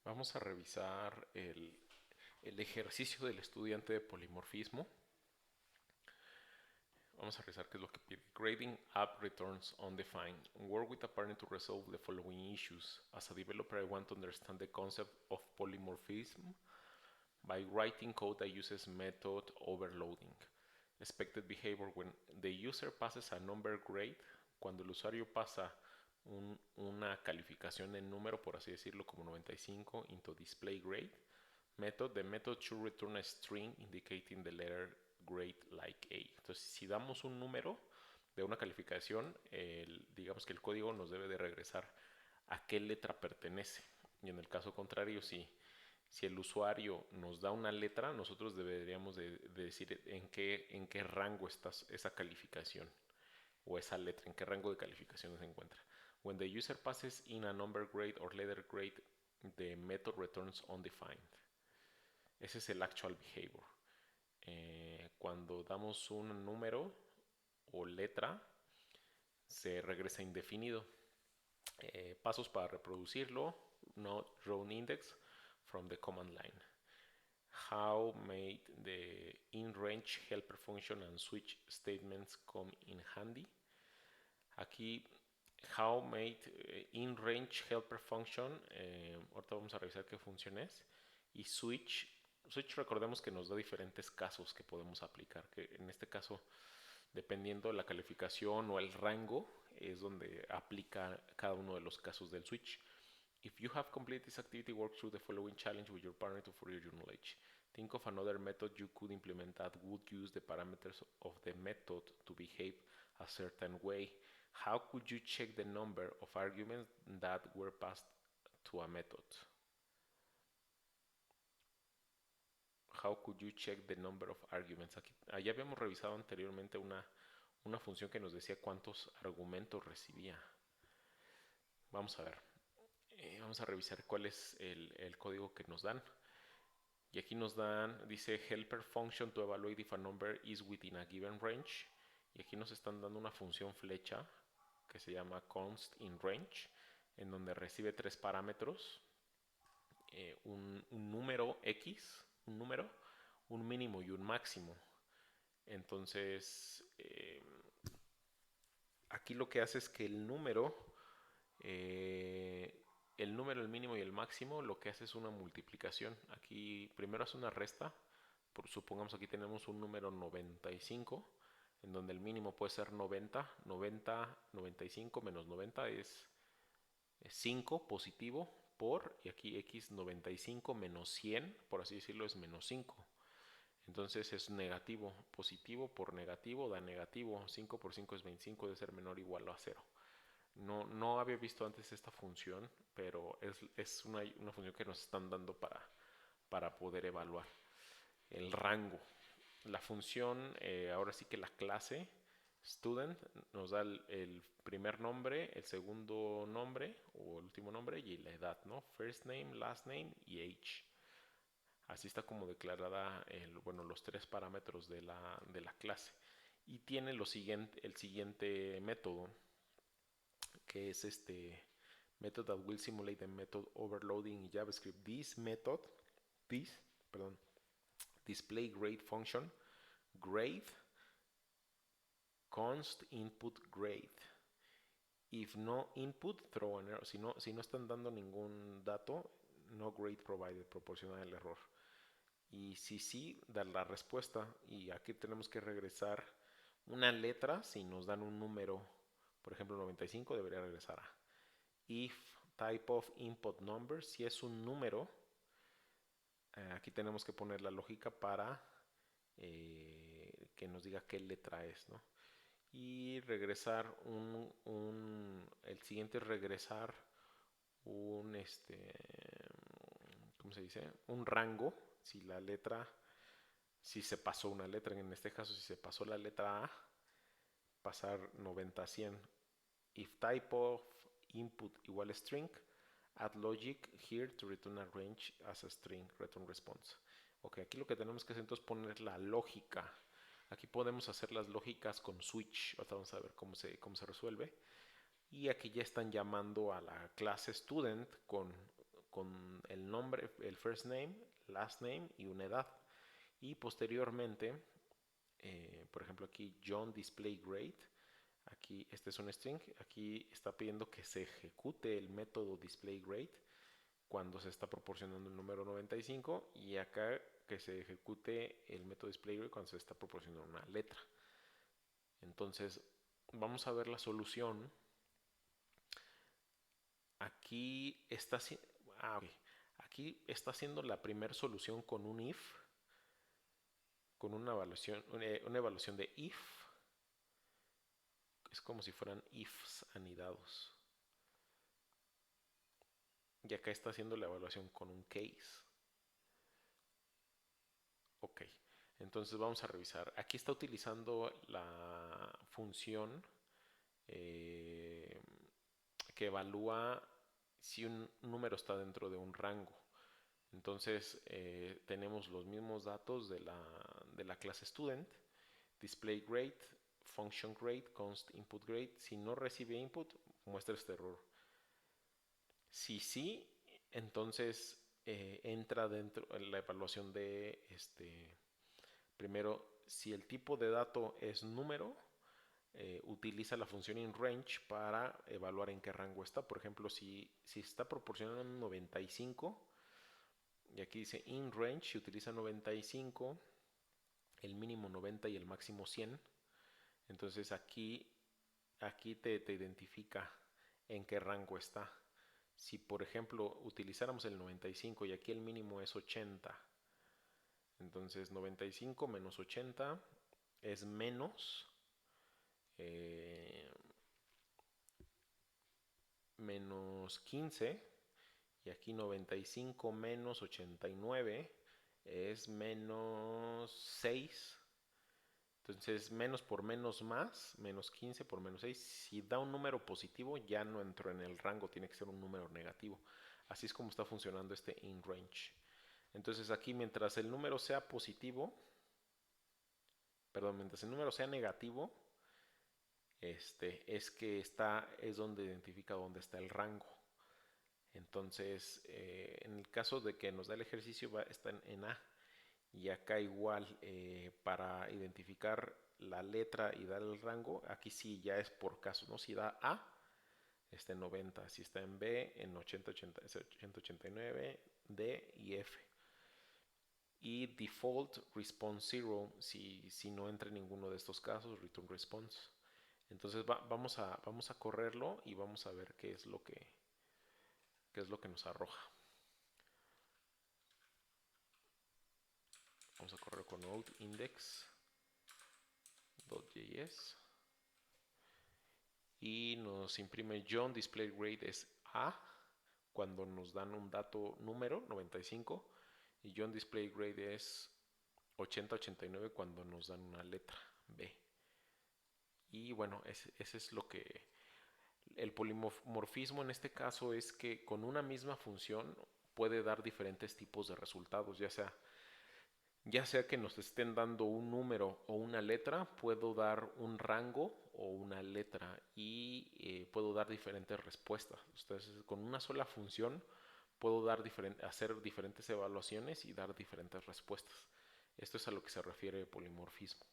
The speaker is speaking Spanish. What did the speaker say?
Vamos a revisar el ejercicio del estudiante de polimorfismo. Vamos a revisar qué es lo que pide. Grading up returns undefined. Work with a partner to resolve the following issues. As a developer, I want to understand the concept of polymorphism by writing code that uses method overloading. Expected behavior when the user passes a number grade. Cuando el usuario pasa una calificación en número, por así decirlo, como 95 into display grade method, the method should return a string indicating the letter grade like A. Entonces, si damos un número de una calificación, digamos que el código nos debe de regresar a qué letra pertenece. Y en el caso contrario, si el usuario nos da una letra, nosotros deberíamos de decir en qué rango está esa calificación o esa letra, en qué rango de calificación se encuentra. When the user passes in a number grade or letter grade, the method returns undefined. Ese es el actual behavior. Cuando damos un número o letra, se regresa indefinido. Pasos para reproducirlo: not drawn index from the command line. How made the in-range helper function and switch statements come in handy. Aquí, how made in-range helper function, ahorita vamos a revisar qué función es. Y switch recordemos que nos da diferentes casos que podemos aplicar, que en este caso, dependiendo de la calificación o el rango, es donde aplica cada uno de los casos del switch. If you have completed this activity, work through the following challenge with your partner to further your knowledge. Think of another method you could implement that would use the parameters of the method to behave a certain way. How could you check the number of arguments that were passed to a method? How could you check the number of arguments? Allá habíamos revisado anteriormente una función que nos decía cuántos argumentos recibía. Vamos a ver. Vamos a revisar cuál es el código que nos dan. Y aquí nos dan, dice helper function to evaluate if a number is within a given range. Y aquí nos están dando una función flecha que se llama const in range, en donde recibe tres parámetros: un número X, un mínimo y un máximo. Entonces, aquí lo que hace es que el número, el mínimo y el máximo, lo que hace es una multiplicación. Aquí primero hace una resta. Supongamos aquí tenemos un número 95, en donde el mínimo puede ser 90, 95 menos 90 es 5 positivo por, y aquí x 95 menos 100, por así decirlo, es menos 5. Entonces es negativo, positivo por negativo da negativo, 5 por 5 es 25, debe ser menor o igual a 0. No había visto antes esta función, pero es una función que nos están dando para poder evaluar el rango. La función, ahora sí que la clase student nos da el primer nombre, el segundo nombre o el último nombre y la edad, ¿no? First name, last name y age. Así está como declarada los tres parámetros de la clase. Y tiene el siguiente método, que es este method that will simulate the method overloading in JavaScript. Display grade function, grade const input grade. If no input, throw an error. Si no están dando ningún dato, no grade provided, proporciona el error. Y si sí, dar la respuesta. Y aquí tenemos que regresar una letra. Si nos dan un número, por ejemplo 95, debería regresar a. If type of input number, si es un número, aquí tenemos que poner la lógica para que nos diga qué letra es, ¿no? Y regresar el siguiente es regresar ¿cómo se dice? Un rango. Si se pasó una letra, en este caso si se pasó la letra A, pasar 90 a 100. If type of input igual a string, add logic here to return a range as a string return response. Ok, aquí lo que tenemos que hacer entonces es poner la lógica. Aquí podemos hacer las lógicas con switch. Ahora vamos a ver cómo se resuelve. Y aquí ya están llamando a la clase student con el nombre, el first name, last name y una edad. Y posteriormente, por ejemplo aquí John display grade, aquí este es un string, aquí está pidiendo que se ejecute el método display grade cuando se está proporcionando el número 95 y acá que se ejecute el método display grade cuando se está proporcionando una letra. Entonces vamos a ver la solución. Aquí está, okay. Aquí está haciendo la primera solución con un if, con una evaluación de if. Es como si fueran ifs anidados. Y acá está haciendo la evaluación con un case. Ok, entonces vamos a revisar. Aquí está utilizando la función eh, que evalúa si un número está dentro de un rango. Entonces tenemos los mismos datos de la clase student, display grade, function grade, const input grade. Si no recibe input, muestra este error. Si sí, entonces entra dentro de la evaluación de primero, si el tipo de dato es número, utiliza la función inRange para evaluar en qué rango está. Por ejemplo, si está proporcionando un 95, y aquí dice inRange, se utiliza 95, el mínimo 90 y el máximo 100. Entonces aquí te identifica en qué rango está. Si por ejemplo utilizáramos el 95 y aquí el mínimo es 80, entonces 95 menos 80 es menos 15, y aquí 95 menos 89 es menos 6. Entonces menos por menos más, menos 15 por menos 6. Si da un número positivo ya no entró en el rango, tiene que ser un número negativo. Así es como está funcionando este inRange. Entonces aquí mientras el número sea positivo, perdón, mientras el número sea negativo, es donde identifica dónde está el rango. Entonces, en el caso de que nos da el ejercicio, está en A. Y acá igual, para identificar la letra y dar el rango, aquí sí ya es por caso, ¿no? Si da A, está en 90. Si está en B, en 80, 89, D y F. Y default response 0, si no entra en ninguno de estos casos, return response. Entonces vamos a correrlo y vamos a ver qué es lo que nos arroja. Vamos a correr con node index.js y nos imprime John display grade es A cuando nos dan un dato número 95 y John display grade es 80-89 cuando nos dan una letra B. Y bueno, ese es lo que el polimorfismo en este caso es que con una misma función puede dar diferentes tipos de resultados, ya sea que nos estén dando un número o una letra, puedo dar un rango o una letra y puedo dar diferentes respuestas. Entonces, con una sola función puedo hacer diferentes evaluaciones y dar diferentes respuestas. Esto es a lo que se refiere polimorfismo.